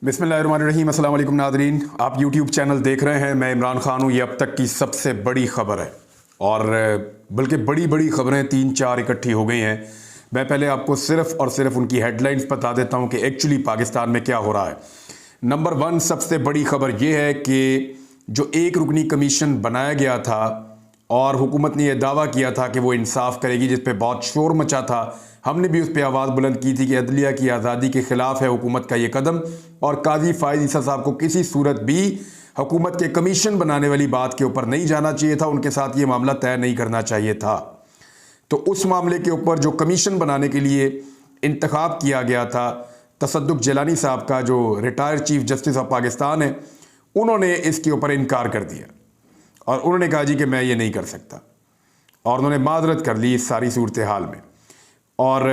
बिस्मिल्लाहिर्रहमानिर्रहीम। अस्सलाम वालेकुम नाज़रीन, आप YouTube चैनल देख रहे हैं। मैं इमरान खान हूँ। ये अब तक की सबसे बड़ी ख़बर है और बल्कि बड़ी बड़ी ख़बरें 3-4 इकट्ठी हो गई हैं। मैं पहले आपको सिर्फ़ और सिर्फ उनकी हेडलाइंस बता देता हूँ कि एक्चुअली पाकिस्तान में क्या हो रहा है। नंबर 1 सबसे बड़ी ख़बर यह है कि जो एक रुकनी कमीशन बनाया गया था और हुकूमत ने यह दावा किया था कि वो इंसाफ करेगी, जिस पे बहुत शोर मचा था। हमने भी उस पर आवाज़ बुलंद की थी कि अदलिया की आज़ादी के ख़िलाफ़ है हुकूमत का ये कदम और काजी फ़ाइज़ ईसा साहब को किसी सूरत भी हुकूमत के कमीशन बनाने वाली बात के ऊपर नहीं जाना चाहिए था, उनके साथ ये मामला तय नहीं करना चाहिए था। तो उस मामले के ऊपर जो कमीशन बनाने के लिए इंतखाब किया गया था, तसद्दुक़ जिलानी साहब का, जो retired chief justice of Pakistan है, उन्होंने इसके ऊपर इनकार कर दिया और उन्होंने कहा जी कि मैं ये नहीं कर सकता, और उन्होंने माजरत कर ली इस सारी सूरत हाल में। और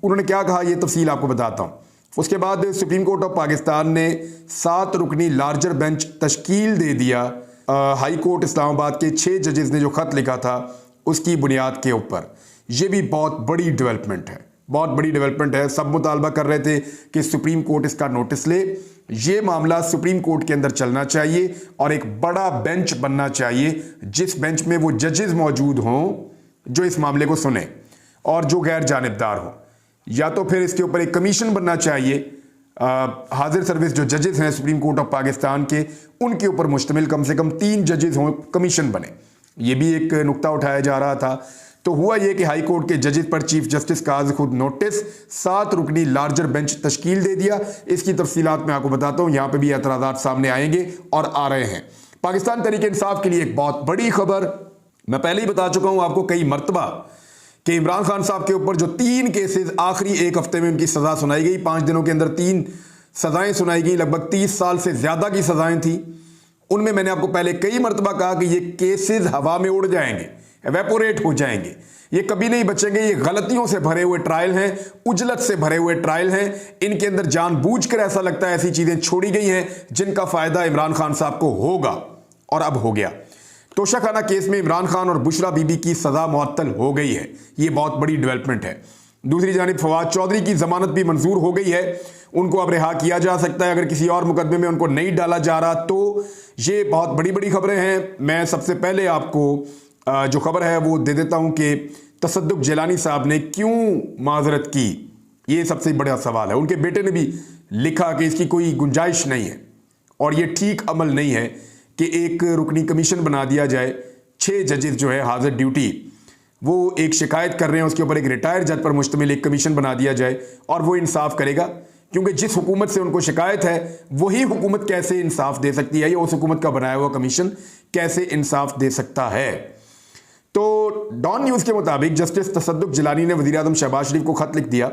उन्होंने क्या कहा ये तफसील आपको बताता हूँ। उसके बाद सुप्रीम कोर्ट ऑफ पाकिस्तान ने 7 रुकनी लार्जर बेंच तश्कील दे दिया। हाई कोर्ट इस्लामाबाद के 6 जजेस ने जो ख़त लिखा था उसकी बुनियाद के ऊपर। ये भी बहुत बड़ी डेवलपमेंट है, बहुत बड़ी डेवलपमेंट है। सब मुतालबा कर रहे थे कि सुप्रीम कोर्ट इसका नोटिस ले, ये मामला सुप्रीम कोर्ट के अंदर चलना चाहिए और एक बड़ा बेंच बनना चाहिए जिस बेंच में वो जजेस मौजूद हों जो इस मामले को सुने और जो गैर जानिबदार हो। या तो फिर इसके ऊपर एक कमीशन बनना चाहिए, हाजिर सर्विस जो जजेस हैं सुप्रीम कोर्ट ऑफ पाकिस्तान के, उनके ऊपर मुश्तमिल कम से कम 3 जजेस हों, कमीशन बने। ये भी एक नुक्ता उठाया जा रहा था। तो हुआ ये कि हाई कोर्ट के जजेस पर चीफ जस्टिस का आज खुद नोटिस, 7 रुकनी लार्जर बेंच तश्कील दे दिया। इसकी तफसीलात मैं आपको बताता हूँ। यहाँ पर भी एतराज़ात सामने आएंगे और आ रहे हैं। पाकिस्तान तहरीक इंसाफ के लिए एक बहुत बड़ी खबर। मैं पहले ही बता चुका हूँ आपको कई मरतबा कि इमरान खान साहब के ऊपर जो 3 केसेस आखिरी 1 हफ्ते में उनकी सज़ा सुनाई गई, 5 दिनों के अंदर 3 सज़ाएं सुनाई गई, लगभग 30 साल से ज़्यादा की सज़ाएं थी। उनमें मैंने आपको पहले कई मरतबा कहा कि ये केसेस हवा में उड़ जाएंगे, एवेपोरेट हो जाएंगे, ये कभी नहीं बचेंगे। ये गलतियों से भरे हुए ट्रायल हैं, उजलत से भरे हुए ट्रायल हैं। इनके अंदर जानबूझकर ऐसा लगता है ऐसी चीज़ें छोड़ी गई हैं जिनका फ़ायदा इमरान खान साहब को होगा, और अब हो गया। तोशाखाना केस में इमरान खान और बुशरा बीबी की सज़ा मुअत्तल हो गई है। ये बहुत बड़ी डेवलपमेंट है। दूसरी जानिब फवाद चौधरी की ज़मानत भी मंजूर हो गई है, उनको अब रिहा किया जा सकता है। अगर किसी और मुकदमे में उनको नहीं डाला जा रहा तो ये बहुत बड़ी बड़ी खबरें हैं। मैं सबसे पहले आपको जो खबर है वो दे देता हूँ कि तसद्दुक़ जिलानी साहब ने क्यों माजरत की, ये सबसे बड़ा सवाल है। उनके बेटे ने भी लिखा कि इसकी कोई गुंजाइश नहीं है और ये ठीक अमल नहीं है कि एक रुकनी कमीशन बना दिया जाए। 6 जजेस जो है हाजिर ड्यूटी, वो एक शिकायत कर रहे हैं, उसके ऊपर एक रिटायर्ड जज पर मुश्तमिल एक कमीशन बना दिया जाए और वो इंसाफ करेगा। क्योंकि जिस हुकूमत से उनको शिकायत है वही हुकूमत कैसे इंसाफ दे सकती है, या उस हुकूमत का बनाया हुआ कमीशन कैसे इंसाफ दे सकता है। तो डॉन न्यूज़ के मुताबिक जस्टिस तसद्दुक़ जिलानी ने वज़ीर आज़म शहबाज शरीफ को ख़त लिख दिया।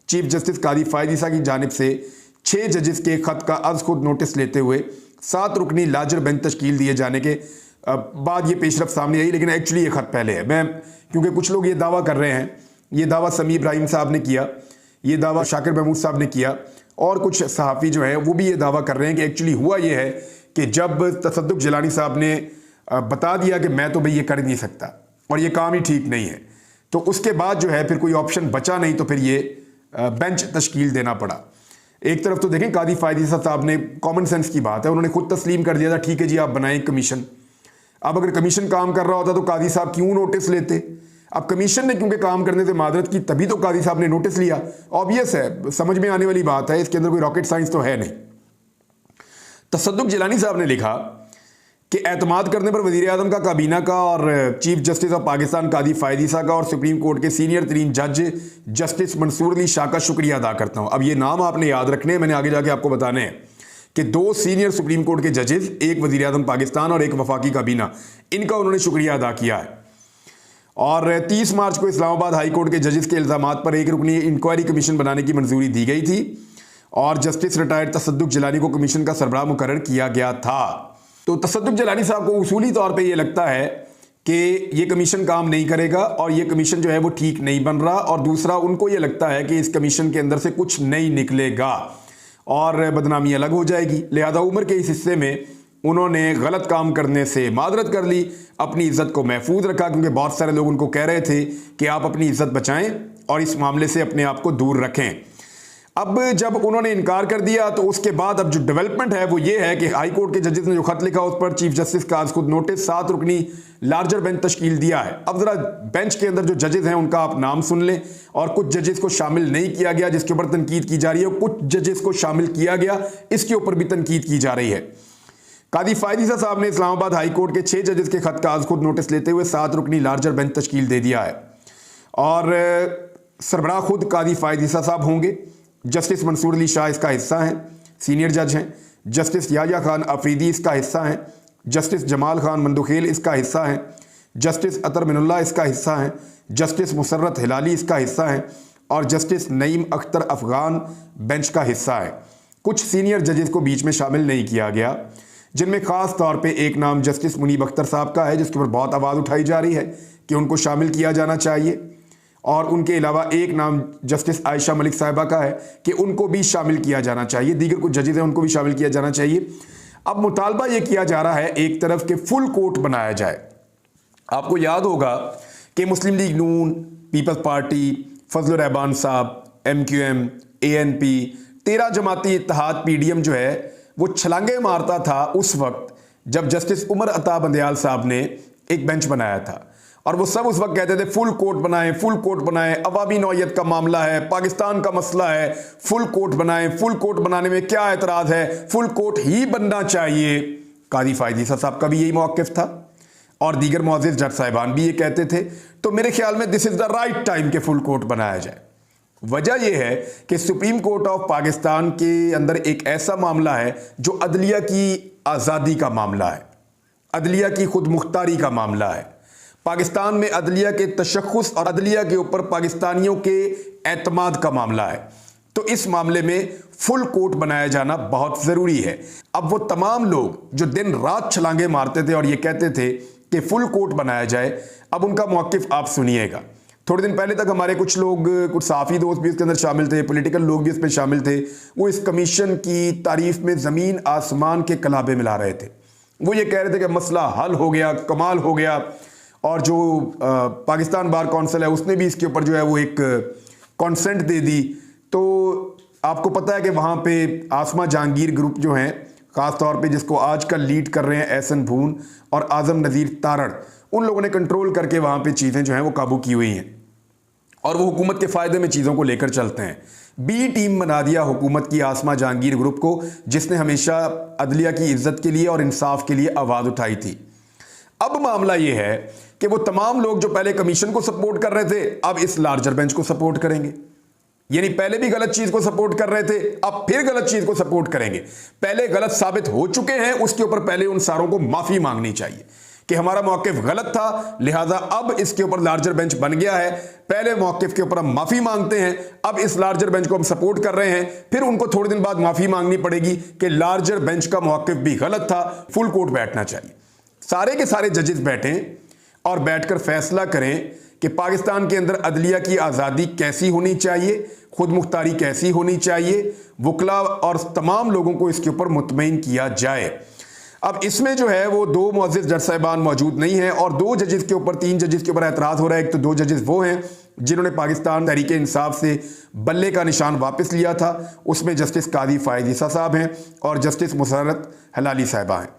चीफ जस्टिस काजी फ़ाइज़ ईसा की जानिब से 6 जजेस के ख़त का आज खुद नोटिस लेते हुए 7 रुकनी लार्जर बेंच तश्कील दिए जाने के बाद ये पेशरफ सामने आई। लेकिन एक्चुअली ये ख़त पहले है। मैं क्योंकि कुछ लोग ये दावा कर रहे हैं, ये दावा समी इब्राहिम साहब ने किया, ये दावा शाकिर महमूद साहब ने किया, और कुछ सहाफ़ी जो हैं वो भी ये दावा कर रहे हैं कि एक्चुअली हुआ ये है कि जब तसद्दुक़ जिलानी साहब ने बता दिया कि मैं तो भाई ये कर नहीं सकता और ये काम ही ठीक नहीं है, तो उसके बाद जो है फिर कोई ऑप्शन बचा नहीं, तो फिर ये बेंच तश्कील देना पड़ा। एक तरफ तो देखें काजी फ़ाइज़ ईसा साहब ने, कॉमन सेंस की बात है, उन्होंने खुद तस्लीम कर दिया था ठीक है जी आप बनाएं कमीशन। अब अगर कमीशन काम कर रहा होता तो काजी साहब क्यों नोटिस लेते। अब कमीशन ने क्योंकि काम करने से मादरत की, तभी तो काजी साहब ने नोटिस लिया। ऑब्वियस है, समझ में आने वाली बात है, इसके अंदर कोई रॉकेट साइंस तो है नहीं। तसद्दुक़ जिलानी साहब ने लिखा कि एतमाद करने पर वज़ीर आज़म का, काबीना का और चीफ जस्टिस ऑफ पाकिस्तान काजी फ़ाइज़ ईसा का और सुप्रीम कोर्ट के सीनियर तरीन जज जस्टिस मंसूर अली शाह का शुक्रिया अदा करता हूँ। अब ये नाम आपने याद रखने हैं, मैंने आगे जाके आपको बताने हैं कि 2 सीनियर सुप्रीम कोर्ट के जजेस, एक वज़ीर आज़म पाकिस्तान और एक वफाकी काबीना, इनका उन्होंने शुक्रिया अदा किया है। और 30 मार्च को इस्लामाबाद हाई कोर्ट के जजेस के इल्ज़ामात पर एक रुकनी इंक्वायरी कमीशन बनाने की मंजूरी दी गई थी और जस्टिस रिटायर्ड तसद्दुक़ जिलानी को कमीशन का सरबराह मुकर्रर किया गया था। तो तसद्दुक़ जिलानी साहब को उसूली तौर पे ये लगता है कि ये कमीशन काम नहीं करेगा और ये कमीशन जो है वो ठीक नहीं बन रहा, और दूसरा उनको ये लगता है कि इस कमीशन के अंदर से कुछ नहीं निकलेगा और बदनामी अलग हो जाएगी। लिहाजा उम्र के इस हिस्से में उन्होंने गलत काम करने से मादरत कर ली, अपनी इज्जत को महफूज रखा, क्योंकि बहुत सारे लोग उनको कह रहे थे कि आप अपनी इज्जत बचाएं और इस मामले से अपने आप को दूर रखें। अब जब उन्होंने इनकार कर दिया तो उसके बाद अब जो डेवलपमेंट है वो ये है कि हाई कोर्ट के जजेस ने जो खत लिखा उस पर चीफ जस्टिस का आज खुद नोटिस 7 रुकनी लार्जर बेंच तश्कील दिया है। अब जरा बेंच के अंदर जो जजेस हैं उनका आप नाम सुन लें, और कुछ जजेस को शामिल नहीं किया गया जिसके ऊपर तनकीद की जा रही है, कुछ जजेस को शामिल किया गया इसके ऊपर भी तनकीद की जा रही है। कादी फायद ईसा साहब ने इस्लामाबाद हाई कोर्ट के 6 जजेस के खत का आज खुद नोटिस लेते हुए 7 रुकनी लार्जर बेंच तश्कील दे दिया है, और सरबराह खुद कादी फायद ईसा साहब होंगे। जस्टिस मंसूर अली शाह इसका हिस्सा हैं, सीनियर जज हैं। जस्टिस याया खान अफरीदी इसका हिस्सा हैं। जस्टिस जमाल खान मंदुखेल इसका हिस्सा हैं। जस्टिस अतर मिनुल्लाह इसका हिस्सा हैं। जस्टिस मुसर्रत हिलाली इसका हिस्सा हैं, और जस्टिस नईम अख्तर अफगान बेंच का हिस्सा है। कुछ सीनियर जजेस को बीच में शामिल नहीं किया गया, जिनमें ख़ास तौर पे एक नाम जस्टिस मुनीब अख्तर साहब का है, जिसके ऊपर बहुत आवाज़ उठाई जा रही है कि उनको शामिल किया जाना चाहिए, और उनके अलावा एक नाम जस्टिस आयशा मलिक साहिबा का है कि उनको भी शामिल किया जाना चाहिए। दीगर कुछ जजेस हैं उनको भी शामिल किया जाना चाहिए। अब मुतालबा ये किया जा रहा है एक तरफ के फुल कोर्ट बनाया जाए। आपको याद होगा कि मुस्लिम लीग नून, पीपल्स पार्टी, फजलुर रहमान साहब, MQM, ANP, 13 जमाती इत्तेहाद PDM जो है वो छलांगे मारता था उस वक्त जब जस्टिस उमर अता बंदयाल साहब ने एक बेंच बनाया था, और वो सब उस वक्त कहते थे फुल कोर्ट बनाएं, फुल कोर्ट बनाएं, अवामी नौयत का मामला है, पाकिस्तान का मसला है, फुल कोर्ट बनाएं, फुल कोर्ट बनाने में क्या एतराज़ है, फुल कोर्ट ही बनना चाहिए। कादी फायद ईसा साहब का भी यही मौक़िफ़ था, और दीगर मुअज़्ज़िज़ जज साहिबान भी ये कहते थे। तो मेरे ख्याल में this is the right time कि फुल कोर्ट बनाया जाए। वजह यह है कि सुप्रीम कोर्ट ऑफ पाकिस्तान के अंदर एक ऐसा मामला है जो अदलिया की आज़ादी का मामला है, अदलिया की खुद मुख्तारी का मामला है। पाकिस्तान में अदलिया के तशख़्ख़ुस और अदलिया के ऊपर पाकिस्तानियों के एतमाद का मामला है। तो इस मामले में फुल कोर्ट बनाया जाना बहुत ज़रूरी है। अब वो तमाम लोग जो दिन रात छलांगे मारते थे और ये कहते थे कि फुल कोर्ट बनाया जाए, अब उनका मौक़िफ़ आप सुनिएगा। थोड़े दिन पहले तक हमारे कुछ लोग, कुछ साफ़ी दोस्त भी इसके अंदर शामिल थे, पॉलिटिकल लोग भी इसमें शामिल थे। वो इस कमीशन की तारीफ़ में ज़मीन आसमान के कलाबे मिला रहे थे। वो ये कह रहे थे कि मसला हल हो गया, कमाल हो गया, और जो पाकिस्तान बार कौंसिल है उसने भी इसके ऊपर जो है वो एक कॉन्सेंट दे दी। तो आपको पता है कि वहाँ पे आसमा जहांगीर ग्रुप जो हैं, ख़ास तौर पे जिसको आजकल लीड कर रहे हैं एहसन भून और आज़म नज़ीर तारण, उन लोगों ने कंट्रोल करके वहाँ पे चीज़ें जो हैं वो काबू की हुई हैं, और वो हुकूमत के फ़ायदे में चीज़ों को लेकर चलते हैं। बी टीम बना दिया हुकूमत की आसमा जहांगीर ग्रुप को, जिसने हमेशा अदलिया की इज्जत के लिए और इंसाफ के लिए आवाज़ उठाई थी। अब मामला ये है कि वो तमाम लोग जो पहले कमीशन को सपोर्ट कर रहे थे अब इस लार्जर बेंच को सपोर्ट करेंगे। यानी पहले भी गलत चीज को सपोर्ट कर रहे थे, अब फिर गलत चीज को सपोर्ट करेंगे। पहले गलत साबित हो चुके हैं, उसके ऊपर पहले उन सारों को माफी मांगनी चाहिए कि हमारा मौक़िफ़ गलत था, लिहाजा अब इसके ऊपर लार्जर बेंच बन गया है। पहले मौक़िफ़ के ऊपर हम माफी मांगते हैं, अब इस लार्जर बेंच को हम सपोर्ट कर रहे हैं, फिर उनको थोड़े दिन बाद माफी मांगनी पड़ेगी कि लार्जर बेंच का मौक़िफ़ भी गलत था, फुल कोर्ट बैठना चाहिए। सारे के सारे जजेस बैठें और बैठकर फैसला करें कि पाकिस्तान के अंदर अदलिया की आज़ादी कैसी होनी चाहिए, खुद मुख्तारी कैसी होनी चाहिए, वकला और तमाम लोगों को इसके ऊपर मुतमईन किया जाए। अब इसमें जो है वो 2 मुअज़्ज़िज़ जज साहिबान मौजूद नहीं हैं, और 2 जजेस के ऊपर 3 जजेस के ऊपर एतराज़ हो रहा है। एक तो 2 जजेस वो हैं जिन्होंने पाकिस्तान तहरीक इंसाफ से बल्ले का निशान वापस लिया था, उसमें जस्टिस कादी फायद ईसा साहब हैं और जस्टिस मुसर्रत हिलाली साहिबा हैं।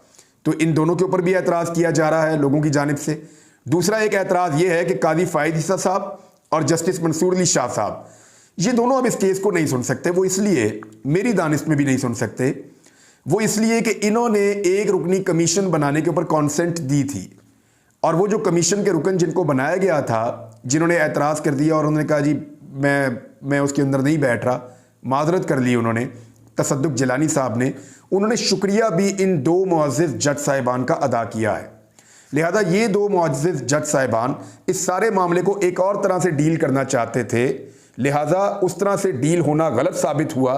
तो इन दोनों के ऊपर भी एतराज़ किया जा रहा है लोगों की जानिब से। दूसरा एक एतराज़ ये है कि कादी फायद ईसा साहब और जस्टिस मंसूर अली शाह साहब, ये दोनों अब इस केस को नहीं सुन सकते। वो इसलिए, मेरी दानिश में भी नहीं सुन सकते, वो इसलिए कि इन्होंने एक रुकनी कमीशन बनाने के ऊपर कॉन्सेंट दी थी, और वो जो कमीशन के रुकन जिनको बनाया गया था, जिन्होंने एतराज़ कर दिया और उन्होंने कहा जी मैं उसके अंदर नहीं बैठ रहा, माजरत कर ली उन्होंने, तसद्दुक जिलानी साहब ने, उन्होंने शुक्रिया भी इन 2 मुअज़्ज़िज़ जज साहिबान का अदा किया है। लिहाजा ये 2 मुअज़्ज़िज़ जज साहिबान इस सारे मामले को एक और तरह से डील करना चाहते थे, लिहाजा उस तरह से डील होना गलत साबित हुआ।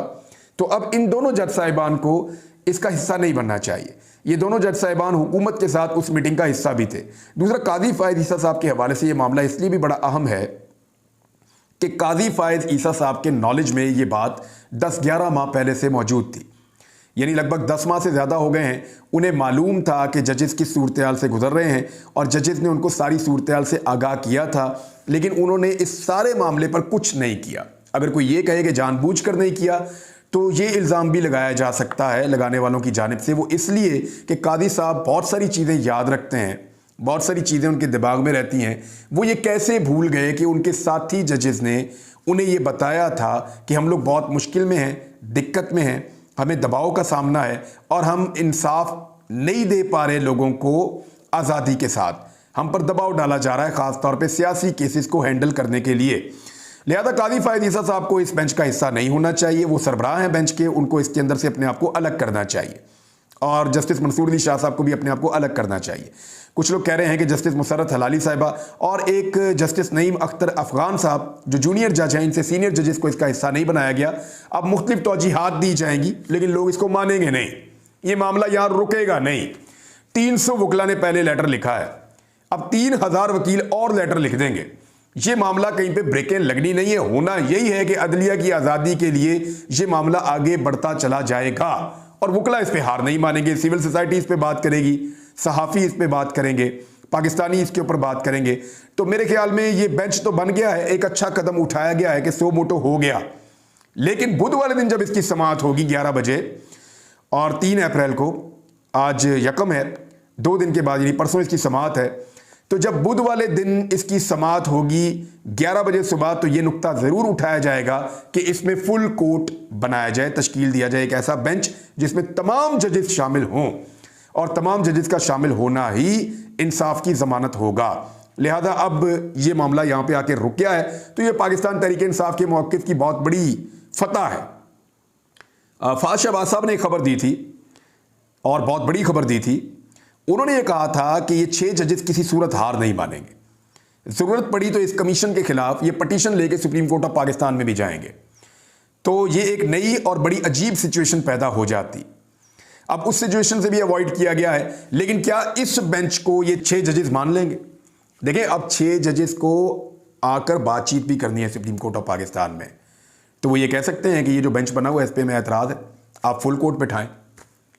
तो अब इन दोनों जज साहिबान को इसका हिस्सा नहीं बनना चाहिए। ये दोनों जज साहिबान हुकूमत के साथ उस मीटिंग का हिस्सा भी थे। दूसरा, कादी फायद ईसा साहब के हवाले से ये मामला इसलिए भी बड़ा अहम है कि कादी फायद ईसा साहब के नॉलेज में ये बात 10-11 माह पहले से मौजूद थी, यानी लगभग 10 माह से ज़्यादा हो गए हैं। उन्हें मालूम था कि जजेस किस सूरत हाल से गुजर रहे हैं, और जजेस ने उनको सारी सूरत हाल से आगाह किया था, लेकिन उन्होंने इस सारे मामले पर कुछ नहीं किया। अगर कोई ये कहे कि जानबूझकर नहीं किया तो ये इल्ज़ाम भी लगाया जा सकता है लगाने वालों की जानिब से। वो इसलिए कि कादी साहब बहुत सारी चीज़ें याद रखते हैं, बहुत सारी चीज़ें उनके दिमाग में रहती हैं। वो ये कैसे भूल गए कि उनके साथी जजेस ने उन्हें ये बताया था कि हम लोग बहुत मुश्किल में हैं, दिक्कत में हैं, हमें दबाव का सामना है और हम इंसाफ नहीं दे पा रहे लोगों को आज़ादी के साथ। हम पर दबाव डाला जा रहा है ख़ास तौर पे सियासी केसेस को हैंडल करने के लिए। लिहाजा कादी फ़ायद ईसा साहब को इस बेंच का हिस्सा नहीं होना चाहिए। वो सरबराह हैं बेंच के, उनको इसके अंदर से अपने आप को अलग करना चाहिए और जस्टिस मंसूर अली शाह साहब को भी अपने आप को अलग करना चाहिए। कुछ लोग कह रहे हैं कि जस्टिस मुसर्रत हलाली साहिबा और एक जस्टिस नईम अख्तर अफगान साहब जो जूनियर जज हैं, इनसे सीनियर जजेस को इसका हिस्सा नहीं बनाया गया। अब मुख्तलिफ तौजीहात दी जाएंगी लेकिन लोग इसको मानेंगे नहीं, ये मामला यहां रुकेगा नहीं। 300 वकला ने पहले लेटर लिखा है, अब 3000 वकील और लेटर लिख देंगे। ये मामला कहीं पे ब्रेकें लगनी नहीं है, होना यही है कि अदलिया की आज़ादी के लिए ये मामला आगे बढ़ता चला जाएगा और वकला इस पे हार नहीं मानेंगे। सिविल सोसाइटी इस पे बात करेगी, सहाफ़ी इस पे बात करेंगे, पाकिस्तानी इसके ऊपर बात करेंगे। तो मेरे ख्याल में ये बेंच तो बन गया है, एक अच्छा कदम उठाया गया है कि सो मोटो हो गया। लेकिन बुध वाले दिन जब इसकी समाअत होगी 11 बजे और 3 अप्रैल को, आज यकम है, 2 दिन के बाद यानी परसों इसकी समाअत है, तो जब बुध वाले दिन इसकी समाअत होगी 11 बजे सुबह, तो ये नुक्ता ज़रूर उठाया जाएगा कि इसमें फुल कोर्ट बनाया जाए, तश्कील दिया जाए एक ऐसा बेंच जिसमें तमाम जजेस शामिल हों और तमाम जजेस का शामिल होना ही इंसाफ की ज़मानत होगा। लिहाजा अब ये मामला यहाँ पे आके रुक गया है तो ये पाकिस्तान तहरीक इंसाफ के मौक़िफ़ की बहुत बड़ी फतह है। फाज शहबाज साहब ने एक खबर दी थी और बहुत बड़ी खबर दी थी। उन्होंने ये कहा था कि ये 6 जजेस किसी सूरत हार नहीं मानेंगे, ज़रूरत पड़ी तो इस कमीशन के खिलाफ ये पटिशन लेके सुप्रीम कोर्ट ऑफ पाकिस्तान में भी जाएंगे। तो ये एक नई और बड़ी अजीब सिचुएशन पैदा हो जाती। अब उस सिचुएशन से भी अवॉइड किया गया है, लेकिन क्या इस बेंच को ये 6 जजेस मान लेंगे? देखें, अब 6 जजेस को आकर बातचीत भी करनी है सुप्रीम कोर्ट ऑफ पाकिस्तान में, तो वो ये कह सकते हैं कि ये जो बेंच बना हुआ है इस पर में एतराज़ है, आप फुल कोर्ट बैठाएं।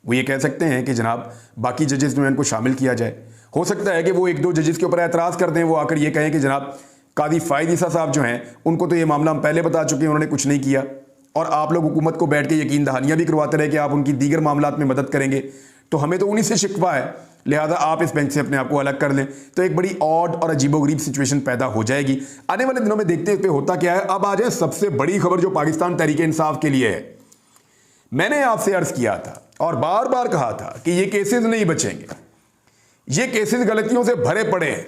वो ये कह सकते हैं कि जनाब बाकी जजेस जो हैं इनको शामिल किया जाए। हो सकता है कि वो 1-2 जजेस के ऊपर एतराज़ कर दें, वो आकर ये कहें कि जनाब कादी फ़ायद ईसा साहब जो हैं उनको तो ये मामला हम पहले बता चुके हैं, उन्होंने कुछ नहीं किया और आप लोग हुकूमत को बैठ के यकीन दहानियाँ भी करवाते रहे कि आप उनकी दीगर मामलात में मदद करेंगे, तो हमें तो उन्हीं से शिकवा है, लिहाजा आप इस बेंच से अपने आप को अलग कर लें। तो एक बड़ी ऑड और अजीबोगरीब सिचुएशन पैदा हो जाएगी। आने वाले दिनों में देखते हैं इस पर होता क्या है। अब आ जाए सबसे बड़ी खबर जो पाकिस्तान तहरीक इंसाफ के लिए है। मैंने आपसे अर्ज किया था और बार बार कहा था कि ये केसेस नहीं बचेंगे, ये केसेस गलतियों से भरे पड़े हैं,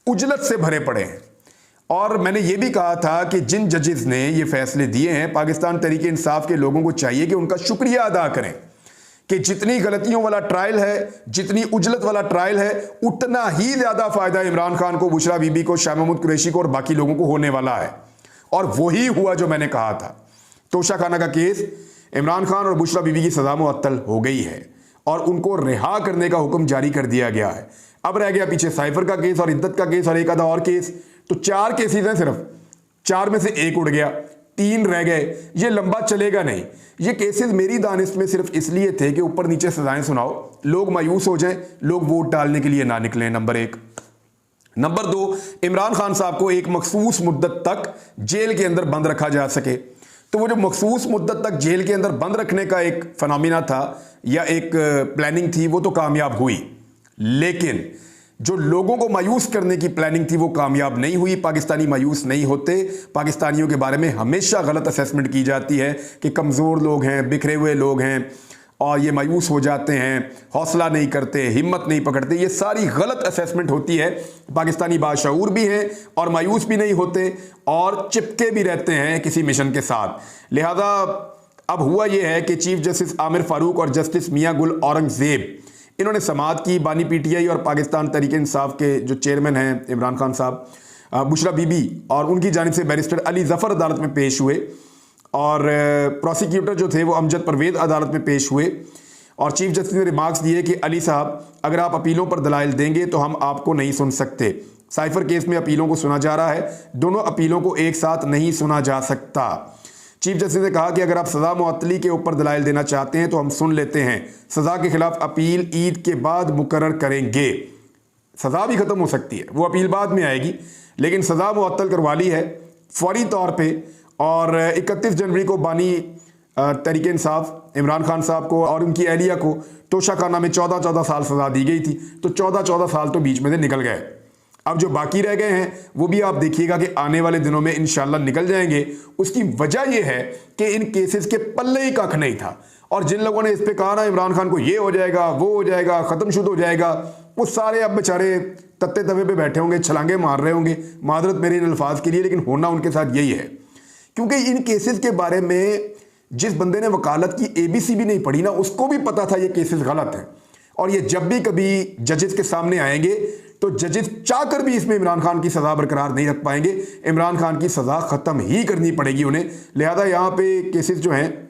उजलत से भरे पड़े हैं। और मैंने ये भी कहा था कि जिन जजेस ने ये फैसले दिए हैं, पाकिस्तान तहरीक इंसाफ के लोगों को चाहिए कि उनका शुक्रिया अदा करें कि जितनी गलतियों वाला ट्रायल है, जितनी उजलत वाला ट्रायल है, उतना ही ज्यादा फायदा इमरान खान को, बुशरा बीबी को, शाह महमूद कुरैशी को और बाकी लोगों को होने वाला है। और वही हुआ जो मैंने कहा था। तोशा खाना का केस, इमरान खान और बुशरा बीबी की सजा मुअत्तल हो गई है और उनको रिहा करने का हुक्म जारी कर दिया गया है। अब रह गया पीछे साइफर का केस और इद्दत का केस और एक आधा और केस। तो 4 केसेस हैं, सिर्फ 4 में से 1 उड़ गया, 3 रह गए। ये लंबा चलेगा नहीं। ये केसेस मेरी दानिश में सिर्फ इसलिए थे कि ऊपर नीचे सजाएं सुनाओ, लोग मायूस हो जाएं, लोग वोट डालने के लिए ना निकलें, नंबर 1। नंबर 2, इमरान खान साहब को एक मखसूस मुद्दत तक जेल के अंदर बंद रखा जा सके। तो वो जो मखसूस मुद्दत तक जेल के अंदर बंद रखने का एक फिनोमिना था या एक प्लानिंग थी, वो तो कामयाब हुई, लेकिन जो लोगों को मायूस करने की प्लानिंग थी वो कामयाब नहीं हुई। पाकिस्तानी मायूस नहीं होते। पाकिस्तानियों के बारे में हमेशा गलत असेसमेंट की जाती है कि कमज़ोर लोग हैं, बिखरे हुए लोग हैं और ये मायूस हो जाते हैं, हौसला नहीं करते, हिम्मत नहीं पकड़ते। ये सारी गलत असेसमेंट होती है। पाकिस्तानी बाशऊर भी हैं और मायूस भी नहीं होते और चिपके भी रहते हैं किसी मिशन के साथ। लिहाजा अब हुआ यह है कि चीफ जस्टिस आमिर फारूक और जस्टिस मियां गुल औरंगजेब, इन्होंने समाअत की। बानी पीटीआई और पाकिस्तान तहरीक इंसाफ के जो चेयरमैन हैं इमरान खान साहब, बुशरा बीबी और उनकी जानिब से बैरिस्टर अली जफ़र अदालत में पेश हुए और प्रोसिक्यूटर जो थे वो अमजद परवेज़ अदालत में पेश हुए और चीफ जस्टिस ने रिमार्क्स दिए कि अली साहब, अगर आप अपीलों पर दलाइल देंगे तो हम आपको नहीं सुन सकते। साइफर केस में अपीलों को सुना जा रहा है, दोनों अपीलों को एक साथ नहीं सुना जा सकता। चीफ जस्टिस ने कहा कि अगर आप सज़ा मुअत्तली के ऊपर दलाइल देना चाहते हैं तो हम सुन लेते हैं, सज़ा के खिलाफ अपील ईद के बाद मुकर्रर करेंगे। सज़ा भी ख़त्म हो सकती है, वो अपील बाद में आएगी, लेकिन सज़ा मुअत्तल करवा ली है फौरी तौर पे और 31 जनवरी को बानी तहरीक इंसाफ इमरान खान साहब को और उनकी अहलिया को तोशाखाना में 14-14 साल सजा दी गई थी। तो 14-14 साल तो बीच में से निकल गए। अब जो बाकी रह गए हैं वो भी आप देखिएगा कि आने वाले दिनों में इंशाल्लाह निकल जाएंगे। उसकी वजह यह है कि इन केसेस के पल्ले ही कख नहीं था, और जिन लोगों ने इस पे कहा ना इमरान खान को ये हो जाएगा, वो हो जाएगा, खत्म शुद्ध हो जाएगा, वो सारे अब बेचारे तत्ते तवे पे बैठे होंगे, छलांगे मार रहे होंगे, मादरत मेरे इन अल्फाज के लिए, लेकिन होना उनके साथ यही है। क्योंकि इन केसेस के बारे में जिस बंदे ने वकालत की ABC भी नहीं पढ़ी ना, उसको भी पता था ये केसेस गलत हैं। और ये जब भी कभी जजेस के सामने आएंगे तो जजेस चाहकर भी इसमें इमरान खान की सजा बरकरार नहीं रख पाएंगे। इमरान खान की सजा खत्म ही करनी पड़ेगी उन्हें। लिहाजा यहाँ पे केसेस जो हैं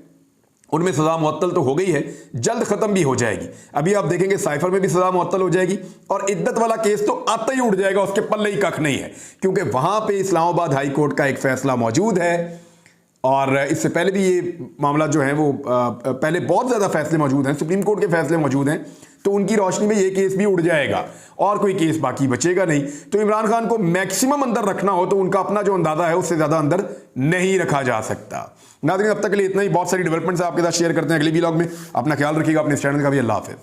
उनमें सजा मुअत्तल तो हो गई है, जल्द खत्म भी हो जाएगी। अभी आप देखेंगे साइफर में भी सजा मुअत्तल हो जाएगी, और इद्दत वाला केस तो आता ही उड़ जाएगा, उसके पल्ले ही कख नहीं है, क्योंकि वहां पे इस्लामाबाद हाई कोर्ट का एक फैसला मौजूद है। और इससे पहले भी ये मामला जो है वो पहले बहुत ज़्यादा फैसले मौजूद हैं, सुप्रीम कोर्ट के फैसले मौजूद हैं, तो उनकी रोशनी में ये केस भी उड़ जाएगा और कोई केस बाकी बचेगा नहीं। तो इमरान खान को मैक्सिमम अंदर रखना हो तो उनका अपना जो अंदाजा है उससे ज़्यादा अंदर नहीं रखा जा सकता। नाज़रीन, अब तक के लिए इतना ही। बहुत सारी डेवलपमेंट्स आपके साथ शेयर करते हैं अगले व्लॉग में। अपना ख्याल रखिएगा, अपने इस चैनल का भी। अल्लाह हाफ़िज़।